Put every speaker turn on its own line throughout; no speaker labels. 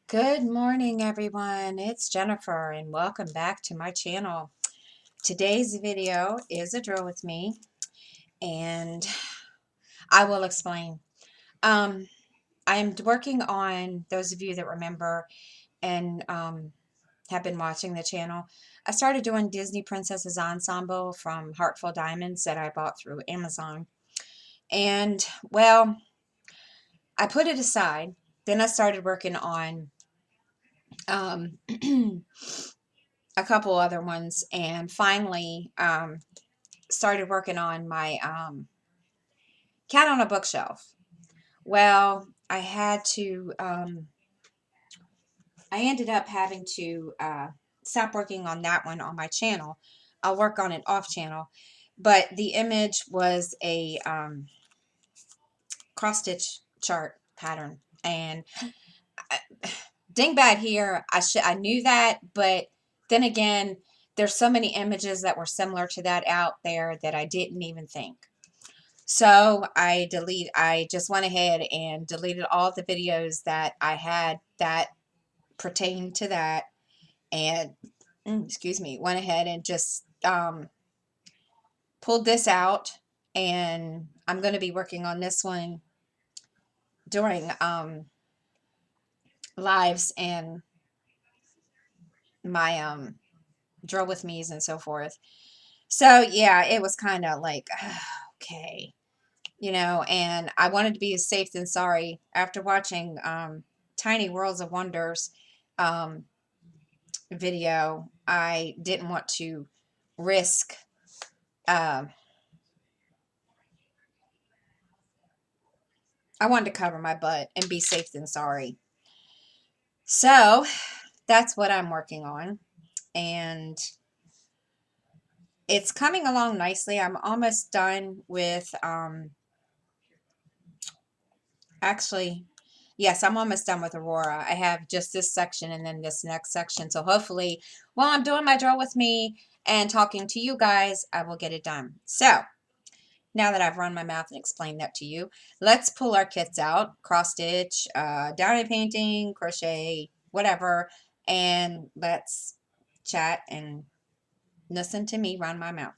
Good morning, everyone. It's Jennifer, and welcome back to my channel. Today's video is a drill with me, and I will explain. Um, I'm working on those of you that remember and have been watching the channel. I started doing Disney Princesses Ensemble from Heartful Diamonds that I bought through Amazon. And, well, I put it aside. Then I started working on um, a couple other ones, and finally started working on my cat on a bookshelf. Well, I ended up having to stop working on that one on my channel. I'll work on it off channel, but the image was a cross stitch chart pattern, and dingbat here, I knew that, but then again, there's so many images that were similar to that out there that I didn't even think. So I just went ahead and deleted all the videos that I had that pertained to that, and excuse me, went ahead and just pulled this out, and I'm going to be working on this one during lives and my drill with me's and so forth. So yeah, it was kind of like okay, and I wanted to be safe than sorry after watching Tiny Worlds of Wonders um, video. I didn't want to risk uh, I wanted to cover my butt and be safe than sorry. So that's what I'm working on, and it's coming along nicely. I'm almost done with actually, yes, I'm almost done with Aurora. I have just this section and then this next section. So hopefully, while I'm doing my drill with me and talking to you guys, I will get it done. So now that I've run my mouth and explained that to you, let's pull our kits out. Cross stitch, downy painting, crochet, whatever. And let's chat and listen to me run my mouth.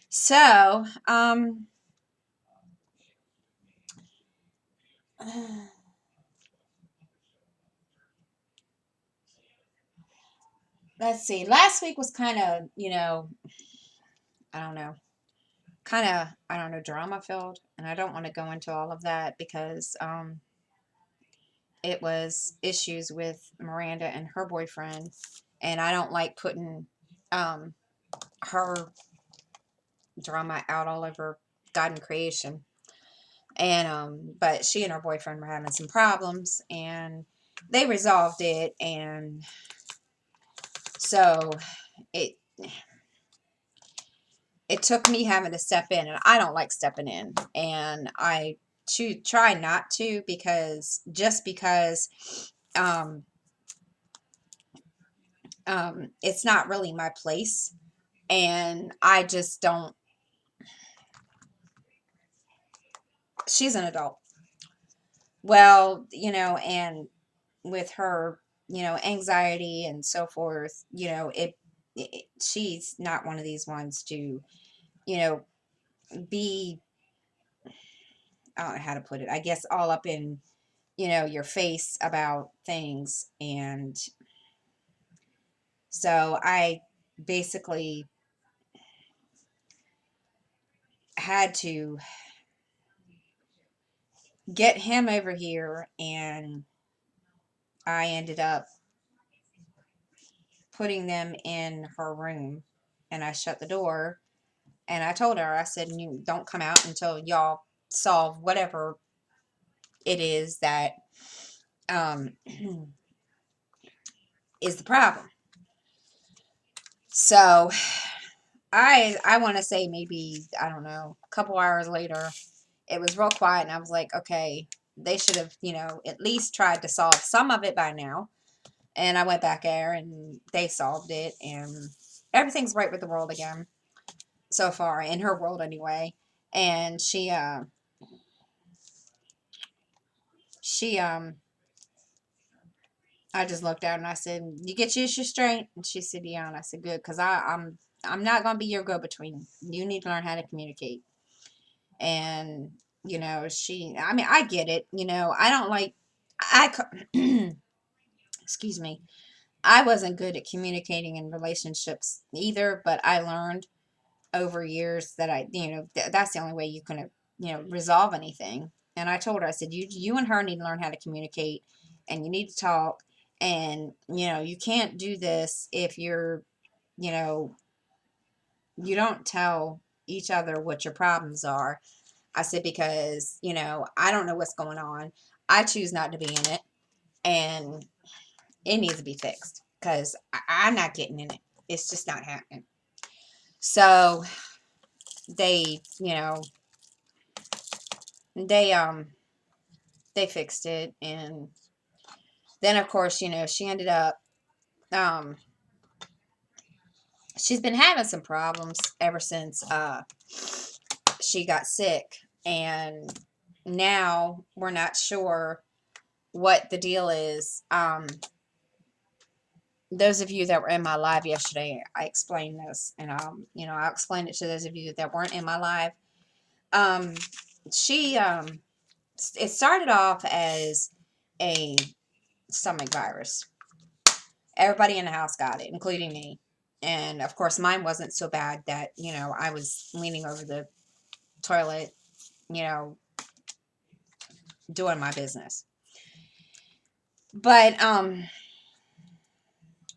So, let's see. Last week was kind of, I don't know, I don't know, drama filled. And I don't want to go into all of that because it was issues with Miranda and her boyfriend. And I don't like putting um, her drama out all over God and creation. And but she and her boyfriend were having some problems, and they resolved it, and so it it took me having to step in, and I don't like stepping in, and I try not to, because um it's not really my place, and I just don't. She's an adult. Well, and with her, anxiety and so forth, she's not one of these ones to, you know, be, I don't know how to put it, I guess, all up in, your face about things. And so I basically had to get him over here, and I ended up putting them in her room, and I shut the door, and I told her, I said, you don't come out until y'all solve whatever it is that um, is the problem. So I want to say maybe, I don't know, a couple hours later, it was real quiet, and I was like, okay, they should have, at least tried to solve some of it by now. And I went back there, and they solved it, and everything's right with the world again so far, in her world anyway. And she I just looked at her and I said, "You get your issue straight?" And she said, "Yeah." And I said, "Good, because I'm not gonna be your go-between. You need to learn how to communicate." And I mean, I get it. I don't like excuse me. I wasn't good at communicating in relationships either, but I learned over years that that's the only way you can resolve anything. And I told her, I said, you and her need to learn how to communicate, and you need to talk, and you can't do this if you know you don't tell each other what your problems are. I said, because I don't know what's going on. I choose not to be in it, and it needs to be fixed because I'm not getting in it. It's just not happening. So they they they fixed it, and then of course she ended up um she's been having some problems ever since she got sick, and now we're not sure what the deal is. Those of you that were in my live yesterday, I explained this, and I'll explain it to those of you that weren't in my live. um she it started off as a stomach virus. Everybody in the house got it, including me. And of course, mine wasn't so bad that, I was leaning over the toilet, you know, doing my business. But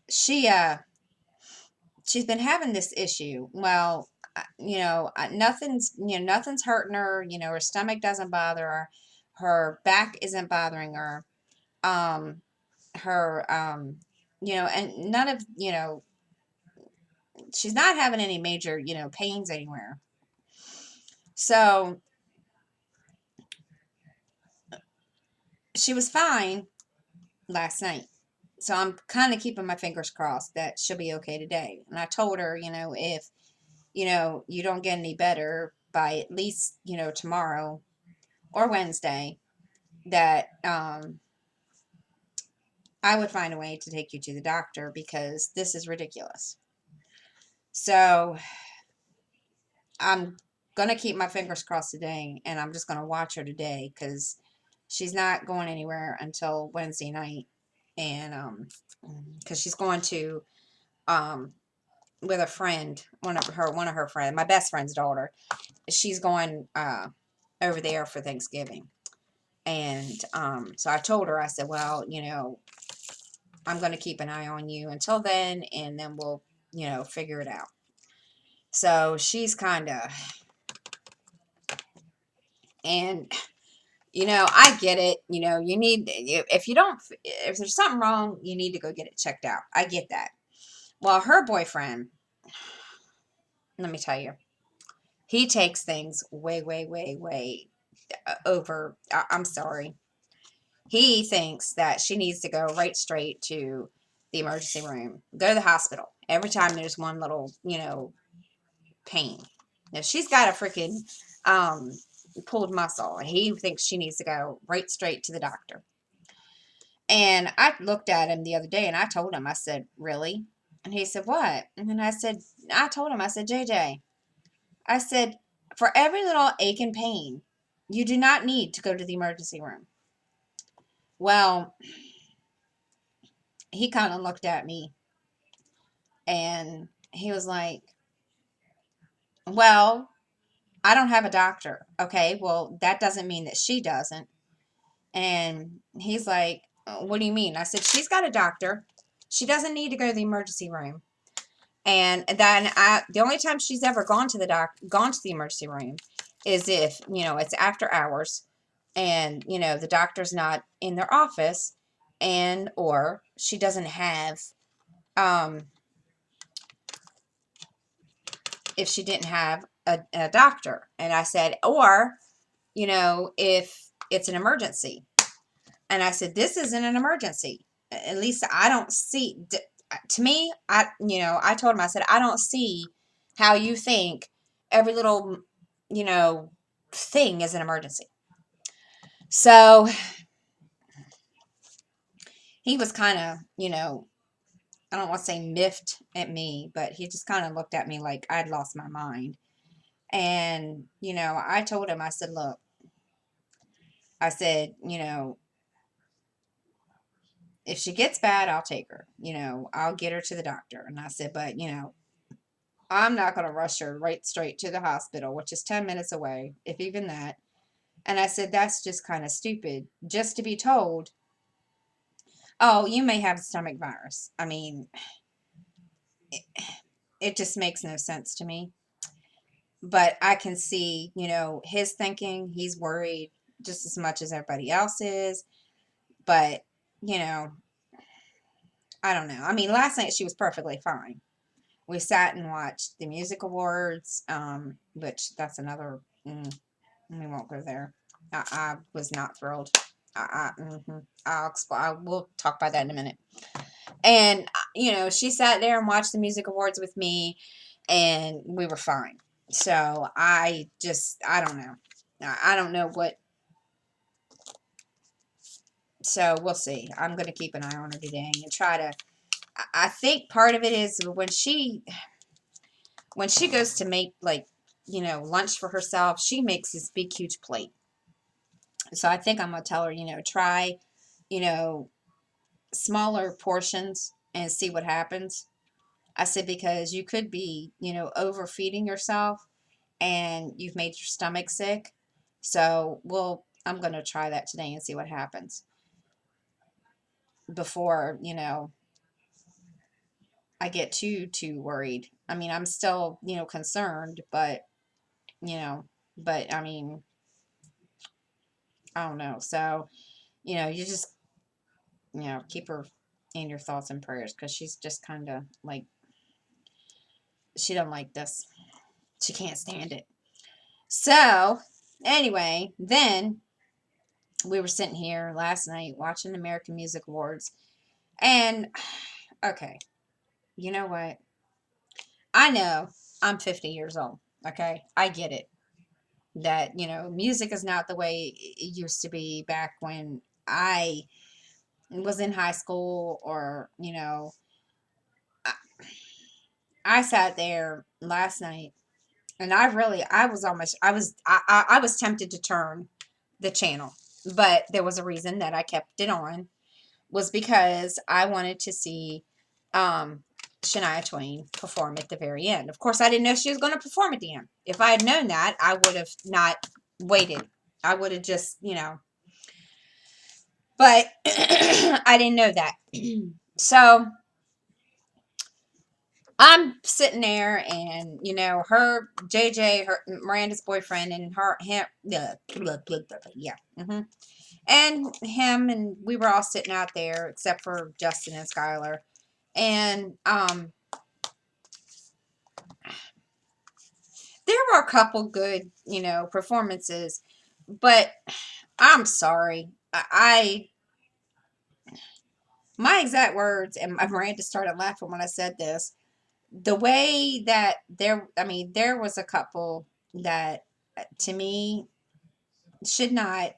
she she's been having this issue. Well, nothing's hurting her. Her stomach doesn't bother her. Her back isn't bothering her. Um her and none of, she's not having any major, pains anywhere. So she was fine last night. So I'm kind of keeping my fingers crossed that she'll be okay today. And I told her, if, you don't get any better by at least, tomorrow or Wednesday, that I would find a way to take you to the doctor because this is ridiculous. So I'm going to keep my fingers crossed today, and I'm just going to watch her today because she's not going anywhere until Wednesday night. And because she's going to um with a friend, one of her friends, my best friend's daughter. She's going over there for Thanksgiving. And so I told her, I said, well, I'm going to keep an eye on you until then, and then we'll, figure it out. So she's kind of, and I get it. You need, if there's something wrong, you need to go get it checked out. I get that. Well, her boyfriend, let me tell you, he takes things way, way, way, way over. I'm sorry. He thinks that she needs to go right straight to the emergency room, go to the hospital every time there's one little, pain. Now she's got a freaking um, pulled muscle. He thinks she needs to go right straight to the doctor. And I looked at him the other day and I told him, I said, really? And he said, what? And then I told him, I said, JJ, I said, for every little ache and pain, you do not need to go to the emergency room. Well, he kind of looked at me and he was like, well, I don't have a doctor. Okay, well, that doesn't mean that she doesn't. And he's like, what do you mean? I said, she's got a doctor. She doesn't need to go to the emergency room. And then the only time she's ever gone to the emergency room is if, it's after hours and, the doctor's not in their office, and or she doesn't have um if she didn't have a doctor. And I said, or, if it's an emergency. And I said, this isn't an emergency. At least I don't see, to me, I told him, I said, I don't see how you think every little, you know, thing is an emergency. So he was kind of, I don't want to say miffed at me, but he just kind of looked at me like I'd lost my mind. And, I told him, I said, look, I said, if she gets bad, I'll take her. I'll get her to the doctor. And I said, but, I'm not going to rush her right straight to the hospital, which is 10 minutes away, if even that. And I said, that's just kind of stupid just to be told, oh, you may have stomach virus. I mean, it, it just makes no sense to me. But I can see, his thinking. He's worried just as much as everybody else is. But, you know, I don't know. I mean, last night she was perfectly fine. We sat and watched the music awards, which that's another, we won't go there. I was not thrilled. We'll talk about that in a minute. And, she sat there and watched the music awards with me, and we were fine. So I don't know. I don't know what. So we'll see. I'm going to keep an eye on her today and try to. I think part of it is when she goes to make, like, lunch for herself, she makes this big huge plate. So I think I'm going to tell her, try, you know, smaller portions and see what happens. I said, because you could be, overfeeding yourself and you've made your stomach sick. So I'm going to try that today and see what happens before, I get too worried. I mean, I'm still, concerned, you know, but I mean, I don't know. So, you just, keep her in your thoughts and prayers, because she's just kind of like, she don't like this. She can't stand it. So, anyway, then we were sitting here last night watching the American Music Awards. And, okay, you know what? I know I'm 50 years old. Okay, I get it. That, music is not the way it used to be back when I was in high school, or, I, I sat there last night, and I was tempted to turn the channel, but there was a reason that I kept it on, was because I wanted to see um, Shania Twain perform at the very end. Of course, I didn't know she was going to perform at the end. If I had known that, I would have not waited. I would have just, but I didn't know that. So I'm sitting there, and her JJ, her Miranda's boyfriend, and him, yeah, and him, and we were all sitting out there except for Justin and Skylar, and there were a couple good, performances, but I'm sorry, my exact words, and Miranda started laughing when I said this. The way that there was a couple that, to me, should not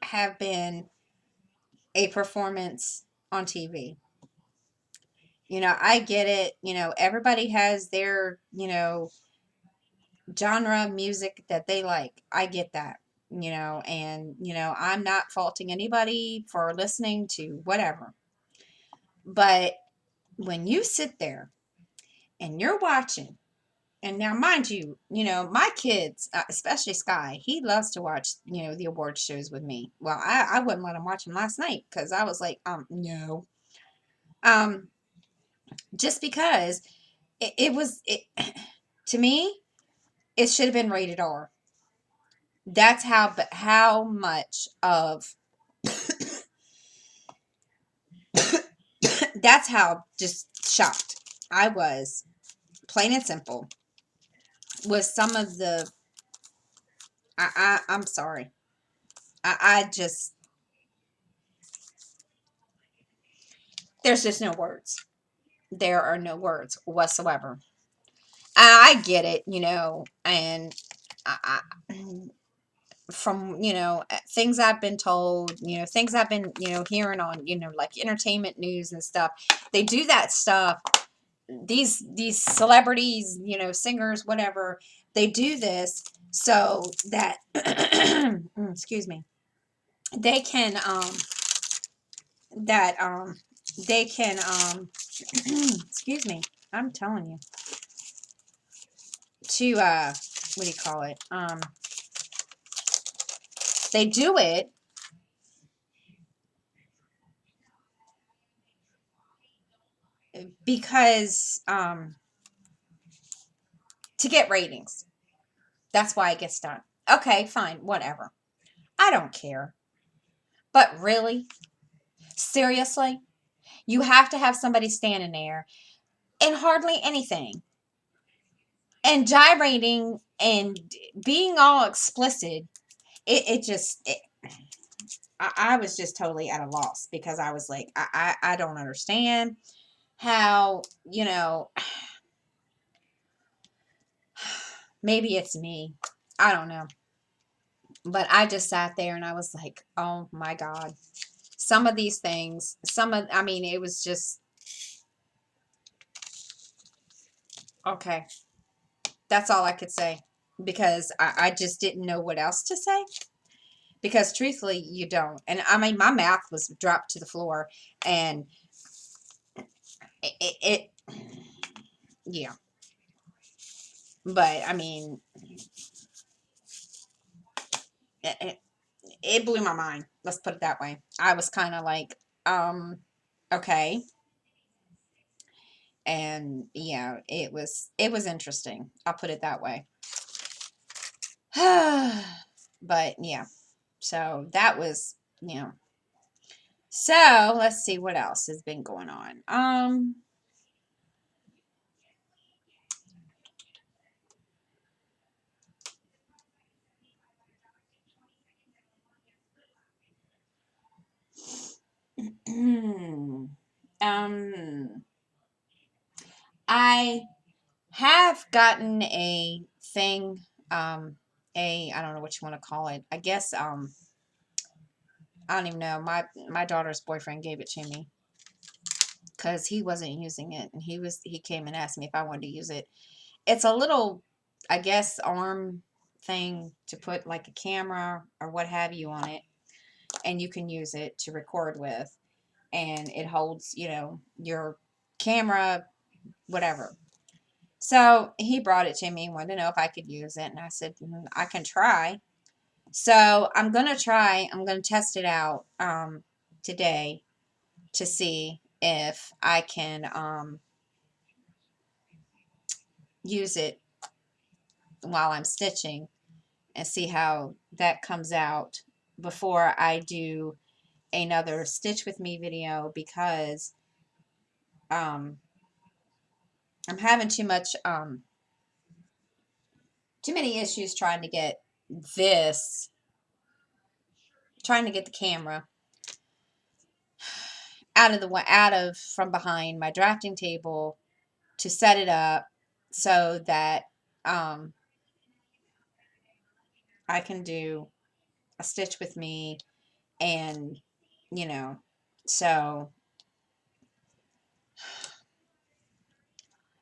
have been a performance on TV. I get it. Everybody has their, genre of music that they like. I get that. And, I'm not faulting anybody for listening to whatever. But when you sit there and you're watching, and now, mind you, my kids, especially Sky, he loves to watch, the award shows with me. Well, I wouldn't let him watch them last night, because I was like, no. Um, just because to me, it should have been rated R. That's how much of, that's how just shocked I was, plain and simple, with some of the, I'm sorry. I just, there's just no words. There are no words whatsoever. I get it, and I from, things I've been told, things I've been, hearing on, like entertainment news and stuff. They do that stuff. These celebrities, singers, whatever, they do this so that excuse me, they can that they can excuse me, I'm telling you, to what do you call it, they do it because to get ratings. That's why it gets done. Okay, fine, whatever. I don't care. But really, seriously, you have to have somebody standing there and hardly anything and gyrating and being all explicit. It just, I was just totally at a loss because I was like, I don't understand how, maybe it's me. I don't know. But I just sat there and I was like, oh my God. Some of these things, I mean, it was just, okay. That's all I could say because I just didn't know what else to say. Because truthfully, you don't. And I mean, my mouth was dropped to the floor and it yeah. But I mean, it, it blew my mind. Let's put it that way. I was kind of like, okay. And yeah, it was interesting. I'll put it that way. But yeah, so that was, so let's see what else has been going on. um I have gotten a thing, I don't know what you want to call it. I guess, I don't even know. My daughter's boyfriend gave it to me because he wasn't using it, and he came and asked me if I wanted to use it. It's a little, I guess, arm thing to put like a camera or what have you on it, and you can use it to record with, and it holds, your camera, whatever. So he brought it to me, wanted to know if I could use it, and I said, I can try. So I'm gonna try. I'm gonna test it out today to see if I can use it while I'm stitching and see how that comes out before I do another stitch with me video, because um, I'm having too many issues trying to get this trying to get the camera out of from behind my drafting table to set it up so that um, I can do a stitch with me, and you know so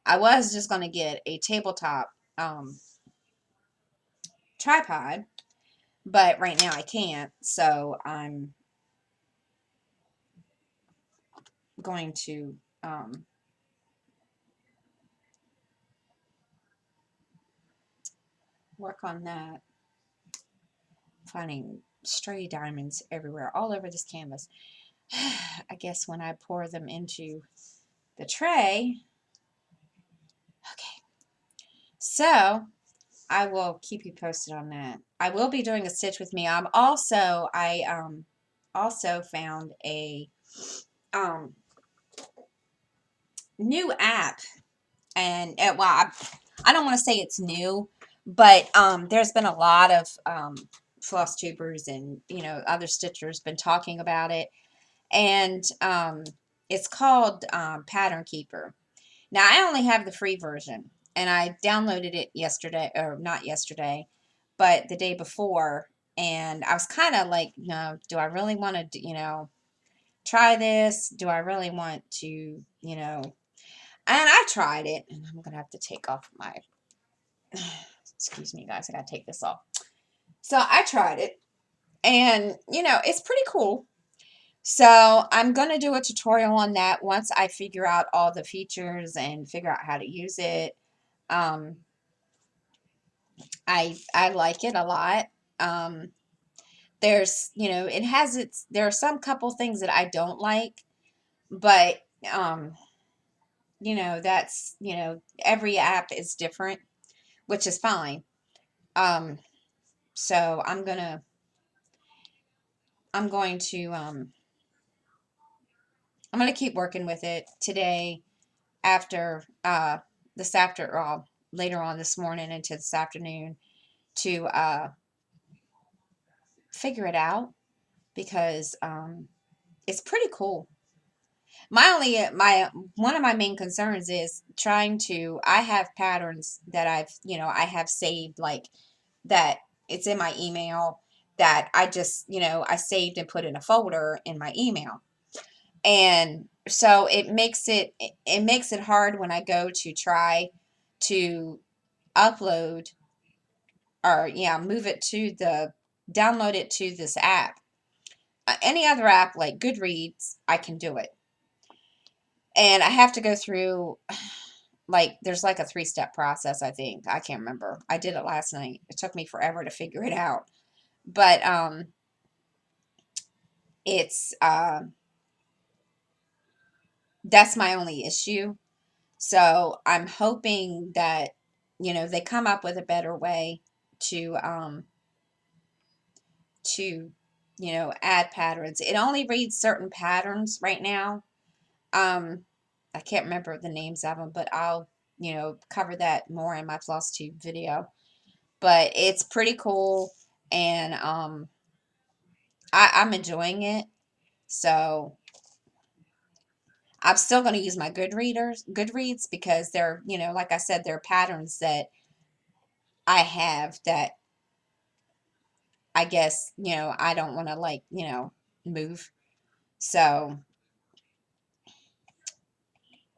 I was just going to get a tabletop um, tripod, but right now I can't, so I'm going to work on that. Finding stray diamonds everywhere, all over this canvas. I guess when I pour them into the tray. Okay, so I will keep you posted on that. I will be doing a stitch with me. I also found a um, new app, and well, I don't want to say it's new, but there's been a lot of floss tubers and other stitchers been talking about it, and it's called Pattern Keeper. Now I only have the free version, and I downloaded it yesterday, or not yesterday, but the day before, And I was kind of like, no, do I really want to, try this? Do I really want to, and I tried it, and I'm gonna have to take off my, excuse me, guys, I gotta take this off. So I tried it, and it's pretty cool. So I'm gonna do a tutorial on that once I figure out all the features and figure out how to use it. Um, I like it a lot. Um, there's, there are some couple things that I don't like, but um, that's, every app is different, which is fine. Um, so I'm going to I'm going to keep working with it today after later on this morning into this afternoon to figure it out because it's pretty cool. My one of my main concerns is trying to I have patterns that I have saved, like that it's in my email that I just, I saved and put in a folder in my email. And so it makes it hard when I go to try to upload or move it to download it to this app. Any other app like Goodreads, I can do it. And I have to go through, like, there's like a 3-step process, I think. I can't remember. I did it last night. It took me forever to figure it out. But it's that's my only issue. So I'm hoping that, they come up with a better way to to add patterns. It only reads certain patterns right now. I can't remember the names of them, but I'll, cover that more in my floss tube video. But it's pretty cool, and I'm enjoying it. So I'm still going to use my Goodreads because they're, like I said, they're patterns that I have that I guess, I don't want to, like, move. So,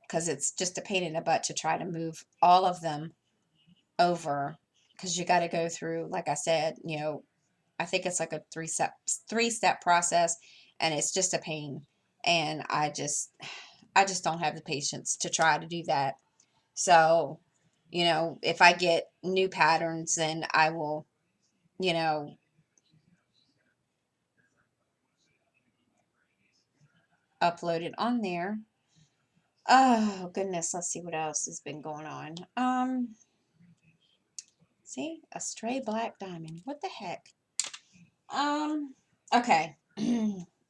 because it's just a pain in the butt to try to move all of them over because you got to go through, like I said, I think it's like a three step process, and it's just a pain. And I just don't have the patience to try to do that. So, if I get new patterns, then I will, you know, upload it on there. Oh goodness, let's see what else has been going on. See, a stray black diamond. What the heck? Okay.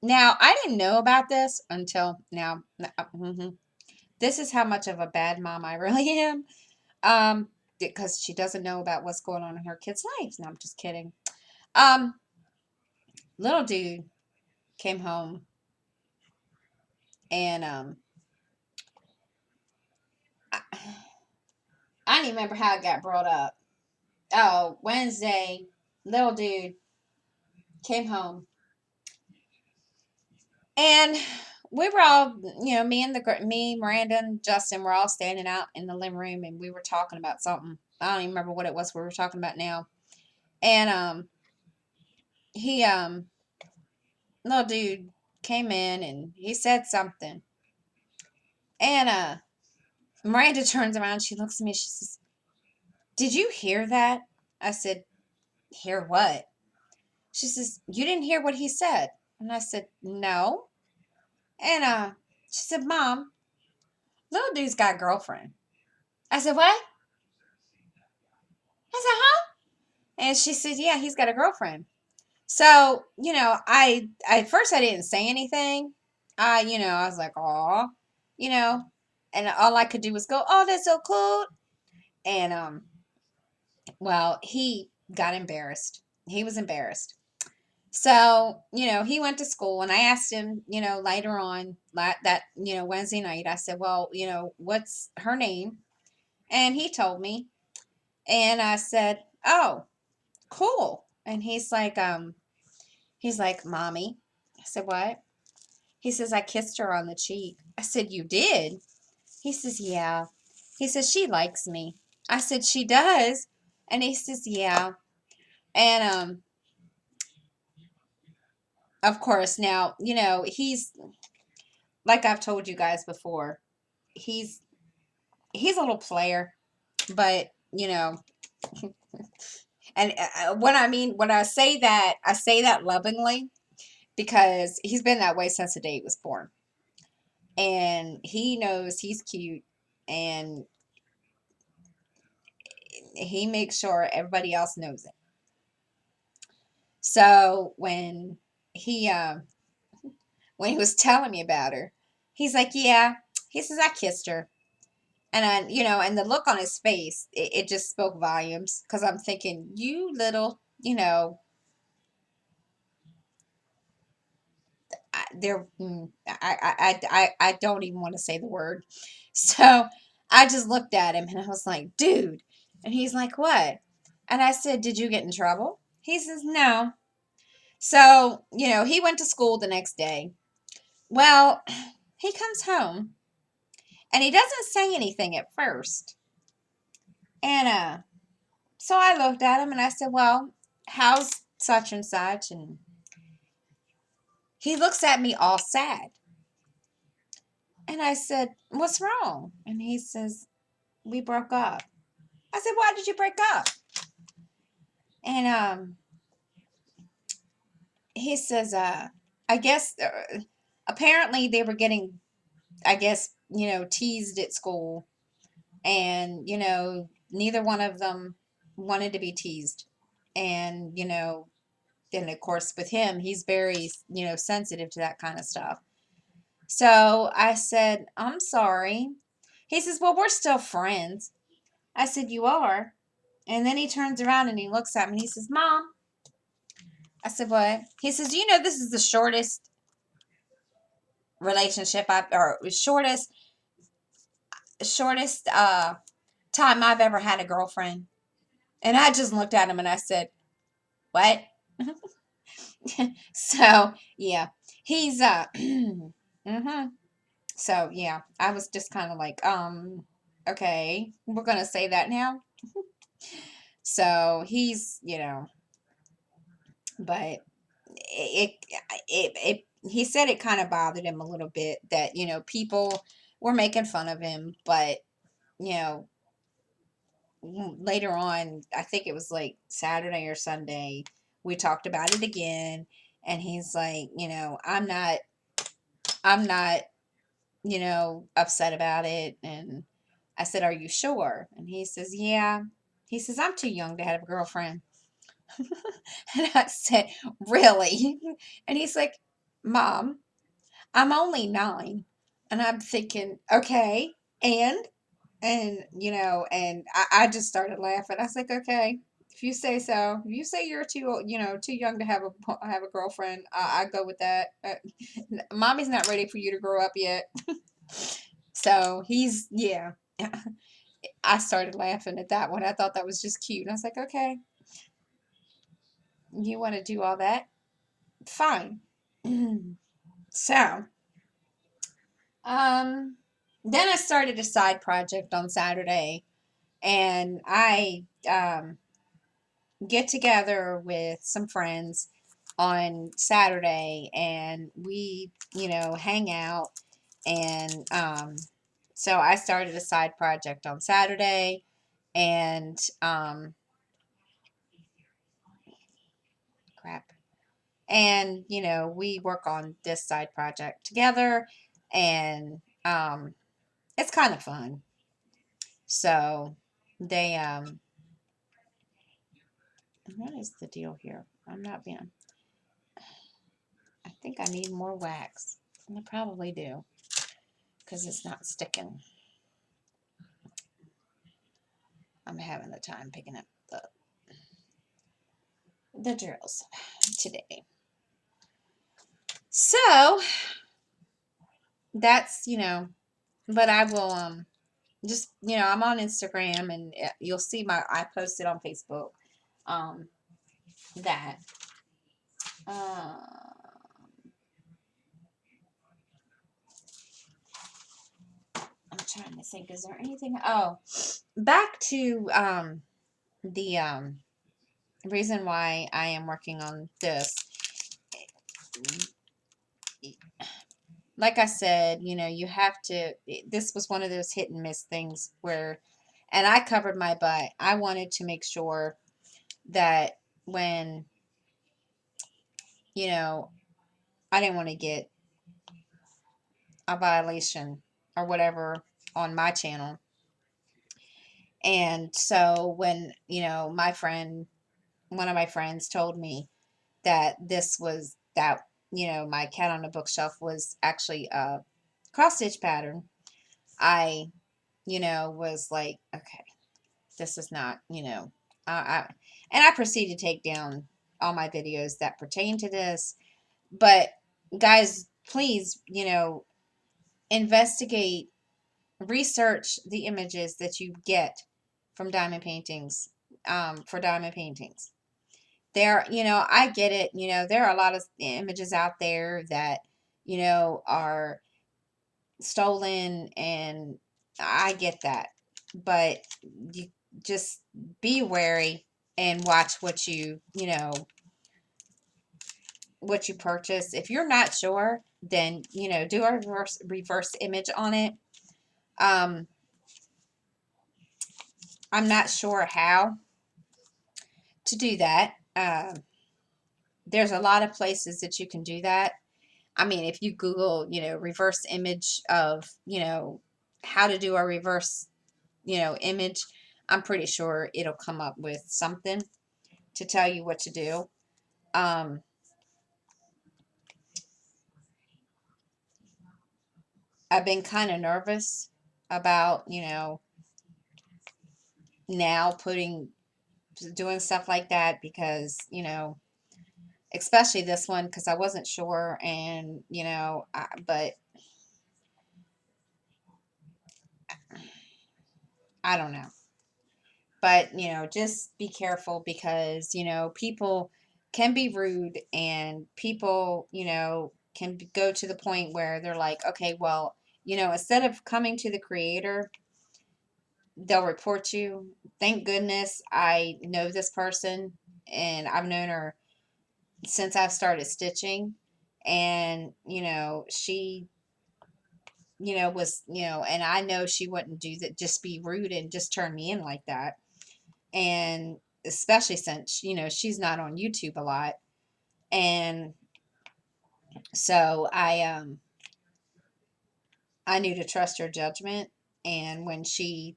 Now, I didn't know about this until now. This is how much of a bad mom I really am. Because she doesn't know about what's going on in her kids' lives. No, I'm just kidding. Um, Little dude came home and I, I don't even remember how it got brought up. Oh, Wednesday, little dude came home and we were all, me, Miranda, and Justin were all standing out in the living room, and we were talking about something. I don't even remember what it was we were talking about now. And he little dude came in and he said something, and Miranda turns around, she looks at me, she says, "Did you hear that?" I said, "Hear what?" She says, "You didn't hear what he said." And I said, "No." And she said, "Mom, little dude's got a girlfriend." I said, "What?" I said, "Huh?" And she said, "Yeah, he's got a girlfriend." So, I at first I didn't say anything. I was like, "Aw," you know, and all I could do was go, "Oh, that's so cool." And well, he got embarrassed. He was embarrassed. So, he went to school, and I asked him, later on that, Wednesday night, I said, "Well, what's her name?" And he told me, and I said, "Oh, cool." And he's like, Mommy. I said, what? He says, I kissed her on the cheek. I said, you did? He says, yeah. He says, she likes me. I said, she does. And he says, yeah. And of course, now, he's like I've told you guys before, he's he's a little player, but and when I say that lovingly because he's been that way since the day he was born. And he knows he's cute, and he makes sure everybody else knows it. So when he was telling me about her, he's like, yeah. He says, I kissed her. And and the look on his face, it just spoke volumes, because I'm thinking, you little, I don't even want to say the word. So I just looked at him and I was like, dude. And he's like, what? And I said, did you get in trouble? He says, no. So, he went to school the next day. Well, he comes home and he doesn't say anything at first. And so I looked at him and I said, well, how's such and such? And he looks at me all sad. And I said, what's wrong? And he says, we broke up. I said, why did you break up? And he says, I guess apparently they were getting, I guess, teased at school. And, neither one of them wanted to be teased. And, and of course with him, he's very, sensitive to that kind of stuff. So I said, I'm sorry. He says, well, we're still friends. I said, you are? And then he turns around and he looks at me and he says, Mom. I said, what? He says, do you know this is the shortest relationship or shortest time I've ever had a girlfriend? And I just looked at him and I said, what? So, yeah. He's mhm. So, yeah, I was just kind of like, okay, we're going to say that now. So, he's, but it, he said it kind of bothered him a little bit that, people were making fun of him, but, you know, later on, I think it was like Saturday or Sunday, we talked about it again, and he's like, I'm not, upset about it. And I said, are you sure? And he says, yeah. He says, I'm too young to have a girlfriend. And I said, really? And he's like, Mom, I'm only 9. And I'm thinking, okay, and I just started laughing. I was like, okay, if you say so. If you say you're too young to have a girlfriend, I go with that. Mommy's not ready for you to grow up yet. So yeah. I started laughing at that one. I thought that was just cute. And I was like, okay, you want to do all that? Fine. So, um, then I started a side project on Saturday, and I get together with some friends on Saturday, and we, hang out. And so I started a side project on Saturday, and crap. And, we work on this side project together, and it's kind of fun. So they what is the deal here? I'm not being I think I need more wax. I probably do, because it's not sticking. I'm having the time picking up the drills today. So that's, but I will just, I'm on Instagram, and you'll see I posted on Facebook. Um that. Uh, I'm trying to think. Is there anything? Oh, back to the reason why I am working on this. Like I said, you have to. This was one of those hit and miss things where, and I covered my butt. I wanted to make sure that when, you know, I didn't want to get a violation or whatever on my channel. And so when, one of my friends told me that this was that, my cat on the bookshelf was actually a cross stitch pattern, I, was like, okay, this is not, and I proceeded to take down all my videos that pertain to this. But guys, please, investigate, research the images that you get from diamond paintings, for diamond paintings. I get it. There are a lot of images out there that, are stolen, and I get that. But you just be wary and watch what you purchase. If you're not sure, then, do a reverse image on it. Um, I'm not sure how to do that. There's a lot of places that you can do that. I mean, if you Google, reverse image of, how to do a reverse, image, I'm pretty sure it'll come up with something to tell you what to do. Um, I've been kind of nervous about, now doing stuff like that because, especially this one, because I wasn't sure, and, but I don't know. But, just be careful because, people can be rude, and people, can go to the point where they're like, okay, well, instead of coming to the creator, they'll report you. Thank goodness I know this person, and I've known her since I've started stitching. And, she, was, and I know she wouldn't do that, just be rude and just turn me in like that. And especially since, she's not on YouTube a lot. And so I knew to trust her judgment. And when she,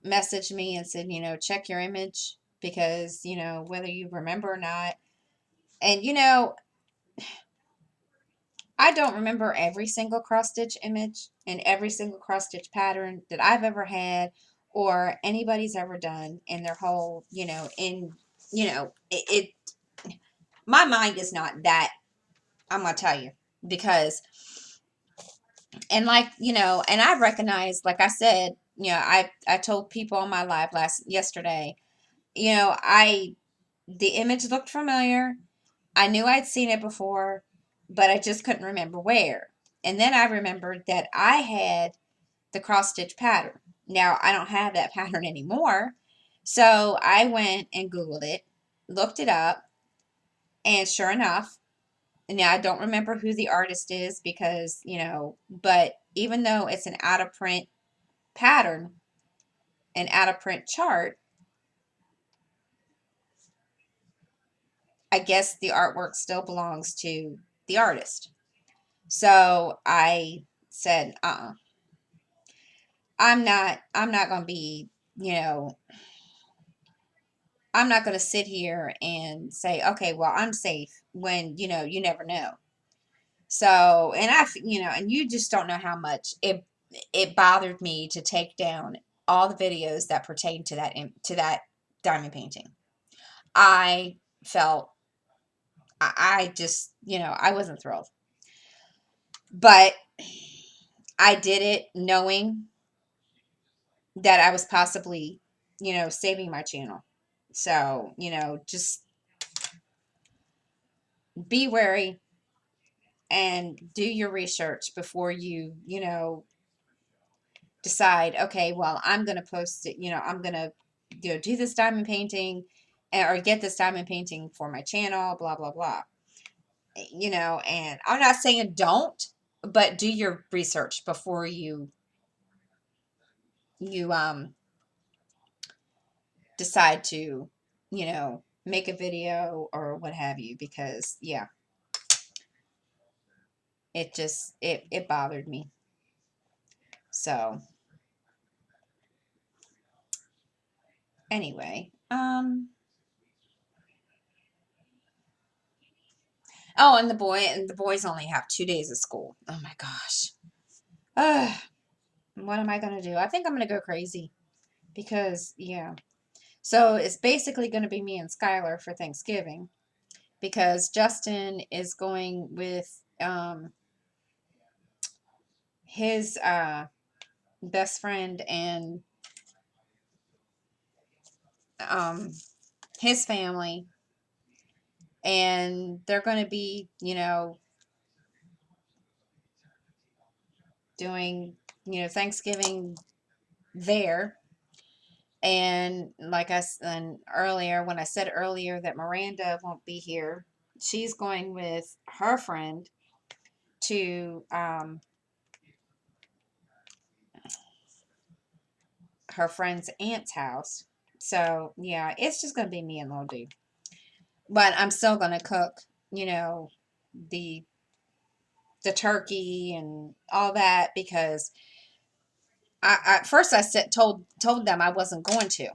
messaged me and said, check your image, because, whether you remember or not. And, I don't remember every single cross stitch image and every single cross stitch pattern that I've ever had or anybody's ever done in their whole, my mind is not that, I'm going to tell you, because, and like, and I recognize, like I said, I told people on my live yesterday, the image looked familiar. I knew I'd seen it before, but I just couldn't remember where. And then I remembered that I had the cross stitch pattern. Now I don't have that pattern anymore. So I went and Googled it, looked it up, and sure enough, now I don't remember who the artist is because, but even though it's an out of print pattern, an out of print chart, I guess the artwork still belongs to the artist. So I said, I'm not going to be, you know, I'm not going to sit here and say, okay, well, I'm safe when, you never know. So, and and you just don't know how much it bothered me to take down all the videos that pertain to that diamond painting. I felt, I just, I wasn't thrilled. But I did it knowing that I was possibly, saving my channel. So, just be wary and do your research before you decide, okay, well, I'm going to post it, I'm going to do this diamond painting or get this diamond painting for my channel, blah, blah, blah. And I'm not saying don't, but do your research before you decide to, make a video or what have you, because yeah, it bothered me. So anyway, oh, and the boys only have 2 days of school. Oh my gosh. Ugh, what am I gonna do? I think I'm gonna go crazy because yeah. So it's basically gonna be me and Skylar for Thanksgiving because Justin is going with his best friend and um his family, and they're going to be doing Thanksgiving there. And like I said earlier, when I said earlier that Miranda won't be here, she's going with her friend to her friend's aunt's house. So yeah, it's just gonna be me and little dude. But I'm still gonna cook, the the turkey and all that because at first I said told them I wasn't going to,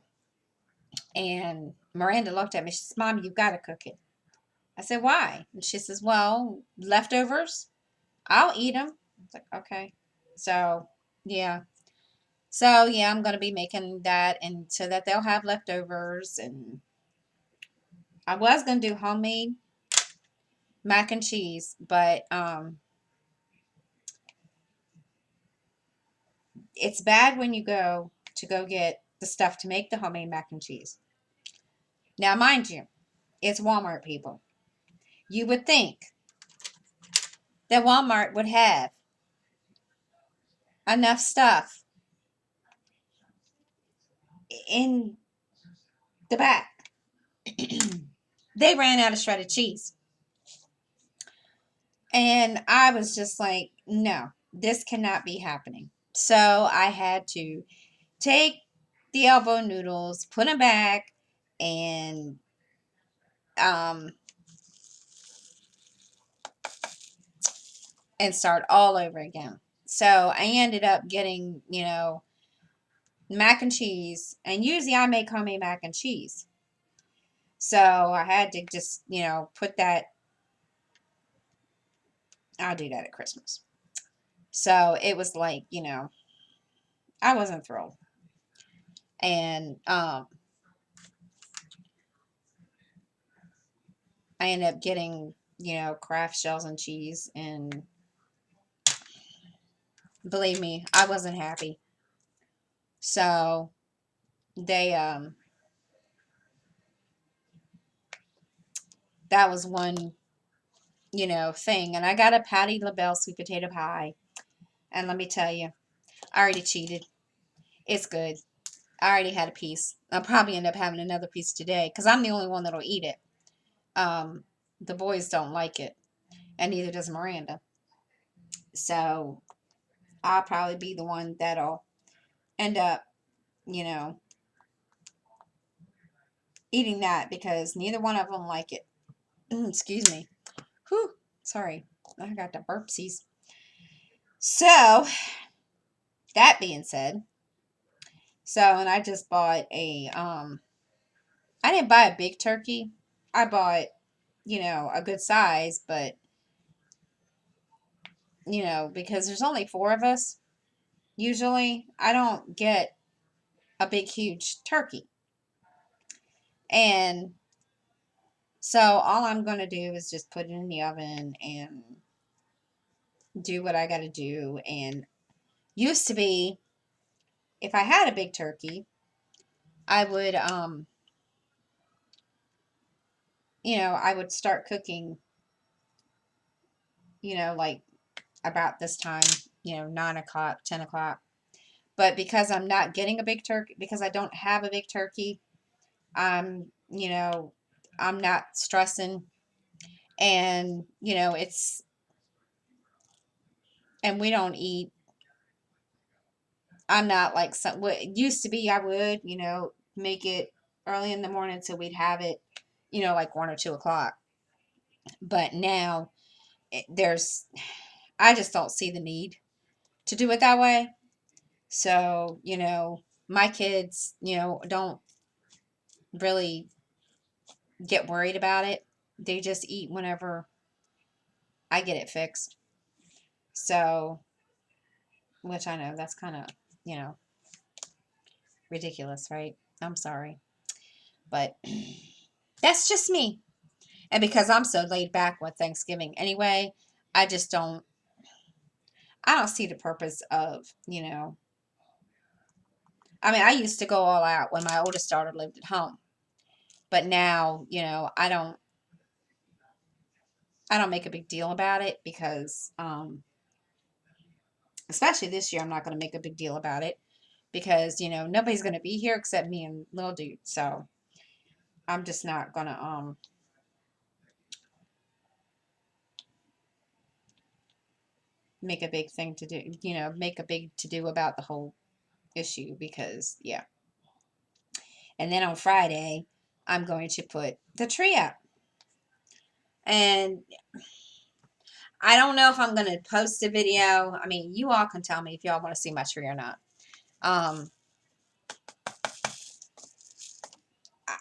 and Miranda looked at me. She says, "Mom, you got to cook it." I said, "Why?" And she says, "Well, leftovers. I'll eat them." I was like, "Okay." So yeah, I'm gonna be making that, and so that they'll have leftovers. And I was gonna do homemade mac and cheese, but it's bad when you go to go get the stuff to make the homemade mac and cheese. Now, mind you, it's Walmart, people. You would think that Walmart would have enough stuff in the back. They ran out of shredded cheese. And I was just like, no, this cannot be happening. So I had to take the elbow noodles, put them back, and um start all over again. So I ended up getting, mac and cheese, and usually I make homemade mac and cheese. So I had to just, put that. I'll do that at Christmas. So it was like, I wasn't thrilled. And I ended up getting, Kraft shells and cheese, and believe me, I wasn't happy. So they that was one, thing. And I got a Patty LaBelle sweet potato pie. And let me tell you, I already cheated. It's good. I already had a piece. I'll probably end up having another piece today because I'm the only one that'll eat it. Um, the boys don't like it, and neither does Miranda. So I'll probably be the one that'll end up, you know, eating that because neither one of them like it. Excuse me. Whew. Sorry. I got the burpsies. So, that being said, and I just bought I didn't buy a big turkey. I bought, a good size, but, because there's only four of us, usually I don't get a big, huge turkey. And so all I'm going to do is just put it in the oven and do what I got to do. And used to be, if I had a big turkey, I would I would start cooking, like about this time, 9 o'clock, 10 o'clock. But because I'm not getting a big turkey, because I don't have a big turkey, I'm not stressing. And, and we don't eat. I'm not like what it used to be. I would, make it early in the morning so we'd have it, like 1 or 2 o'clock. But now I just don't see the need to do it that way. So, my kids, don't really get worried about it. They just eat whenever I get it fixed. So, which I know that's kind of, you know, ridiculous, right? I'm sorry. But that's just me. And because I'm so laid back with Thanksgiving anyway, I just I don't see the purpose of, I mean, I used to go all out when my oldest daughter lived at home. But now, I don't make a big deal about it because, especially this year, I'm not going to make a big deal about it because, nobody's going to be here except me and little dude. So I'm just not going to, make a big thing to do, make a big to do about the whole issue because, yeah. And then on Friday, I'm going to put the tree up. And I don't know if I'm going to post a video. I mean, you all can tell me if y'all want to see my tree or not. Um,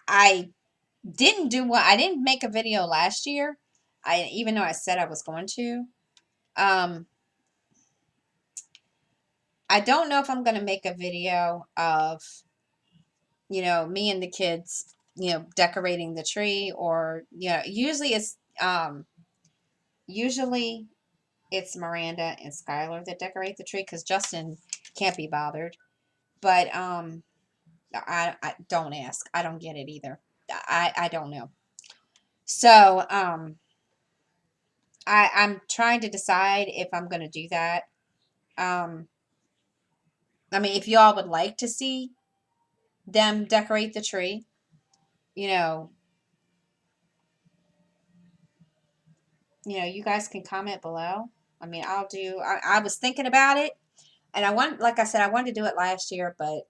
I I didn't make a video last year. Even though I said I was going to. Um, I don't know if I'm going to make a video of, me and the kids, decorating the tree or, usually it's Miranda and Skylar that decorate the tree because Justin can't be bothered. But I don't ask. I don't get it either. I don't know. So I'm trying to decide if I'm going to do that. Um, I mean, if y'all would like to see them decorate the tree, you know, you guys can comment below. I mean, I was thinking about it and like I said, I wanted to do it last year, but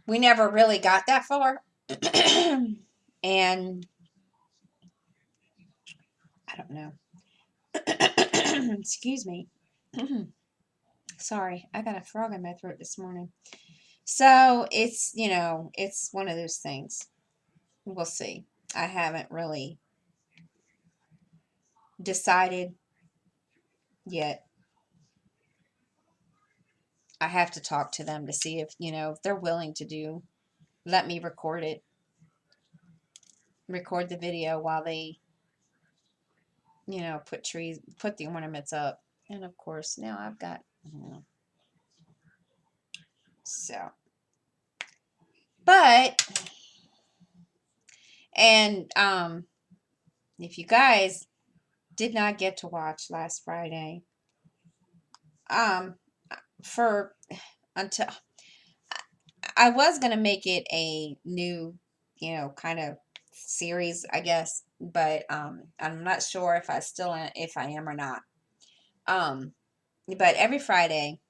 we never really got that far. And I don't know. Excuse me. Sorry, I got a frog in my throat this morning. So it's one of those things. We'll see. I haven't really decided yet. I have to talk to them to see if they're willing to let me record the video while they, put the ornaments up. And of course, now I've got, so, but, and, if you guys did not get to watch last Friday, um, for, until, I was going to make it a new, kind of series, I guess, but I'm not sure if I am or not. Um, but every Friday,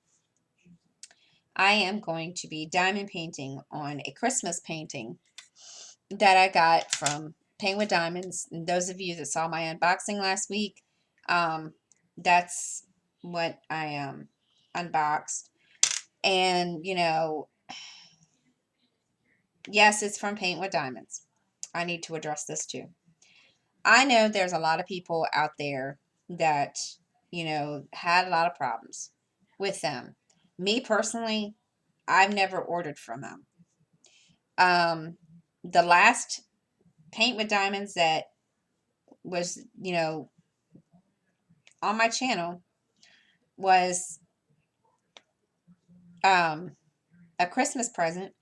I am going to be diamond painting on a Christmas painting that I got from Paint with Diamonds. And those of you that saw my unboxing last week, that's what I unboxed. And, yes, it's from Paint with Diamonds. I need to address this too. I know there's a lot of people out there that, had a lot of problems with them. Me personally, I've never ordered from them. The last Paint with Diamonds that was, on my channel was a Christmas present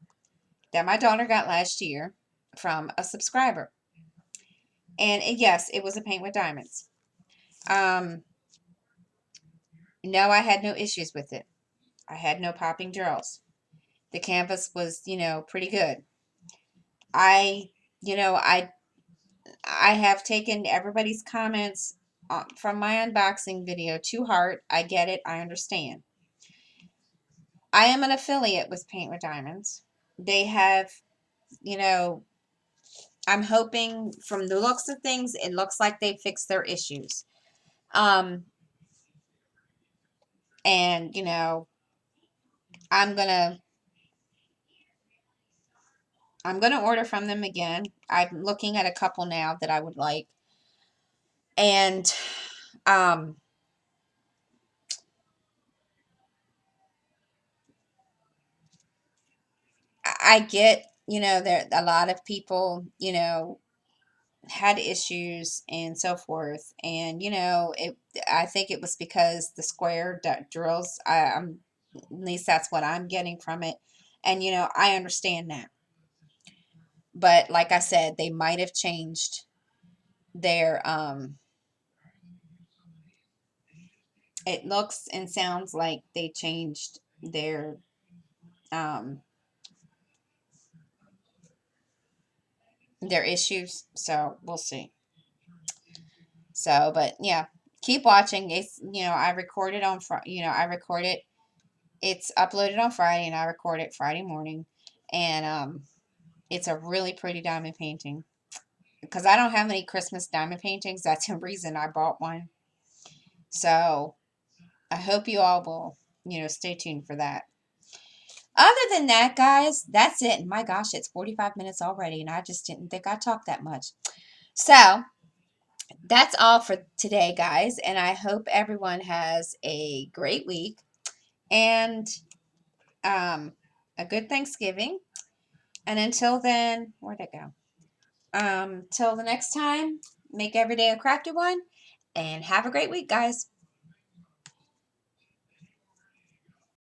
that my daughter got last year. from a subscriber. And yes, it was a paint with diamonds. Um, no, I had no issues with it. I had no popping drills. The canvas was, pretty good. I, you know, I have taken everybody's comments from my unboxing video to heart. I get it. I understand. I am an affiliate with Paint with Diamonds. They have, you know, I'm hoping from the looks of things, it looks like they fixed their issues. Um, and I'm gonna I'm gonna order from them again. I'm looking at a couple now that I would like, and um, I get there a lot of people had issues and so forth, and it. I think it was because the square drills. At least that's what I'm getting from it, and I understand that. But like I said, they might have changed their it looks and sounds like they changed um their issues, so we'll see. So, but yeah, keep watching. It's I recorded on Friday. I record it. It's uploaded on Friday, and I record it Friday morning. And it's a really pretty diamond painting. Because I don't have any Christmas diamond paintings. That's the reason I bought one. So I hope you all will stay tuned for that. Other than that, guys, that's it. And my gosh, it's 45 minutes already, and I just didn't think I talked that much. So that's all for today, guys. And I hope everyone has a great week and a good Thanksgiving. And until then, where'd it go? Till the next time, make every day a crafty one, and have a great week, guys.